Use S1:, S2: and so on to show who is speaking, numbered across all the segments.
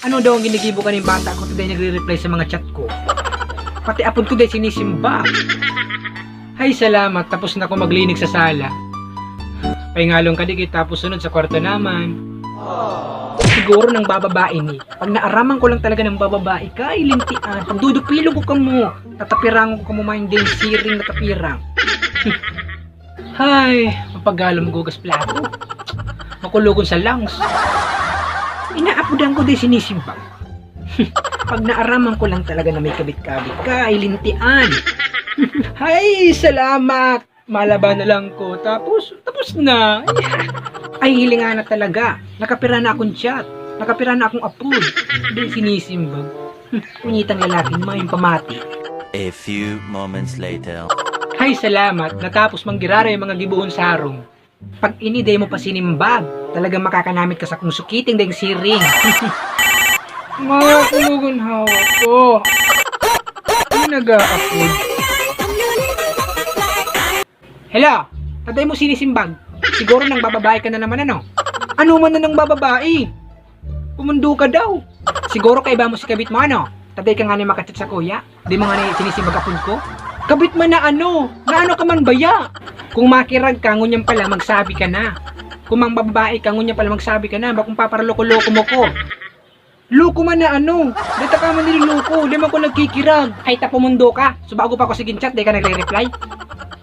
S1: Ano daw ang ginigibo ka ng bata ko today nagre-reply sa mga chat ko? Pati apod ko day sinisimba. Hay salamat, tapos na ako maglinig sa sala. Paingalong kadikit tapos sunod sa kwarto naman. Siguro ng bababae ni. Pag naaraman ko lang talaga ng bababae ka, ilintian. Pag dudupilong ko ka mo, tatapirang ko ka mo main din siring na tapirang. Hay, mapagalong gugas plato. Makulugon sa lungs. Inaapudan ko din sinisimpang. Pag naaraman ko lang talaga na may kabit-kabit ka, ilintian. Hay, salamat. Malaba na lang ko. Tapos na. Ay, hilinga na talaga. Nakapira na akong chat. Nakapira na akong apod. Hindi sinisimbag. Punyitang lalaki naman yung pamati.
S2: A few moments later.
S1: Hay, salamat. Natapos manggirara yung mga gibuon sarong. Pag iniday mo pa sinimbag, talagang makakanamit ka sa kung sukiting dahil siring. Mga kulugon hawa ko. Ano nag-a-upload? Hello? Tatay mo sinisimbag. Siguro nang bababae ka na naman ano? Ano man na nang bababae? Pumundo ka daw. Siguro kaiba mo si kabit mo ano? Tatay ka nga ni makachat sa kuya? Di mo nga ni sinisimbag apod ko? Kabit man na ano? Na ano ka man baya? Kung makirag ka, ngunyan pala magsabi ka na. Kung mang babae ka, ngunyan pala magsabi ka na. Bakong paparaloko-loko mo ko. Loko man na ano? Dito ka man niluloko. Di man ko nagkikirag. Ay tapumundo ka. So bago pa ako siging chat, di ka nagre-reply.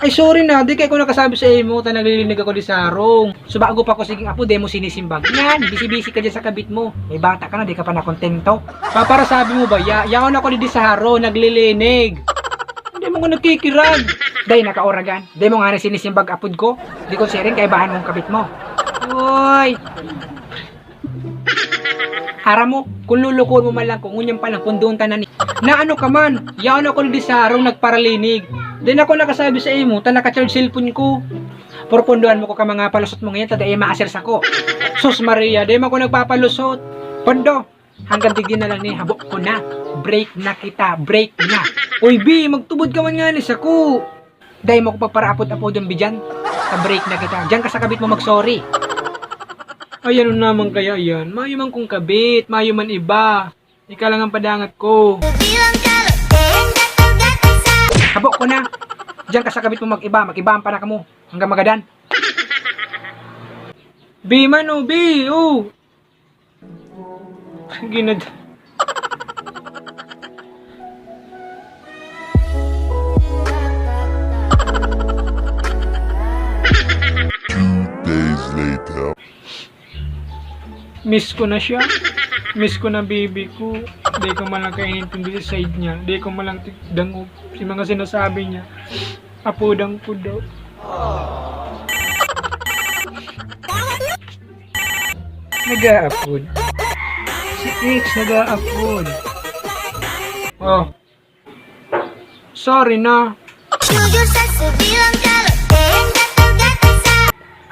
S1: Ay sorry na, di kayo ko nakasabi sa imo. Ta naglilinig ako di sarong. So bago pa ako siging apo, di mo sinisimbag. Yan, busy-busy ka dyan sa kabit mo. May bata ka na, di ka pa nakontento. Para sabi mo ba, yaon ako di saro, naglilinig. Di mo ko nagkikirag. Day, nakauragan. Day mo nga na sinisimbag apod ko. Di ko sharing kaibahan mong kabit mo. Uy! Hara mo, kung lulukuhan mo man lang, kung ngunyan pa lang, kung doon tanan ni. Na ano ka man, yaon ako di sarong nagparalinig. Di na ako nakasabi sa imo, ta naka-charge cellphone ko. Purpunduhan mo ko ka mga palusot mo ngayon, tada maasirs ako. Sus Maria, di mo ko nagpapalusot. Pondo, hanggang tigin na lang ni, habok ko na. Break na kita, break na. Uy B, magtubod ka man nga ni Saku. Dahil mo ko pagparaapod-apod yung bidyan. Ka-break na kita. Diyan ka sa kabit mo mag-sorry. Ay, ano naman kaya yan? Mayo man kong kabit. Mayo man iba. Ika lang ang padangat ko. Habok ko na. Diyan ka sa kabit mo mag-iba. Mag-ibaan pa na ka mo. Hanggang magadan. B man o, B. O. Ginad. Miss ko na siya. Miss ko na baby ko. Di ko malang kainintindi sa side niya. Di ko malang tigdang si mga sinasabi niya. Apodang ko daw. Nag-a-upload. Si X nag-a-upload. Oh. Sorry na.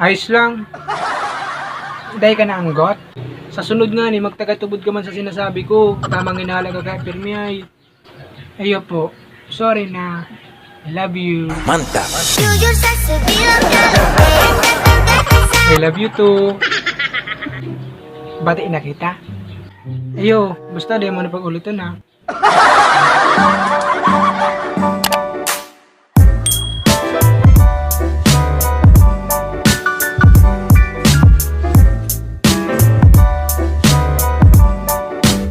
S1: Ayos lang. Dahil ka na anggot. Sa sunod nga ni, magtagatubod ka man sa sinasabi ko. Tamang inalaga ka, pirmi ay. Ayo po. Sorry na. I love you.
S2: Mantap.
S1: I love you too. Batiin na kita. Ayo, basta di mo na pag-ulitin ha.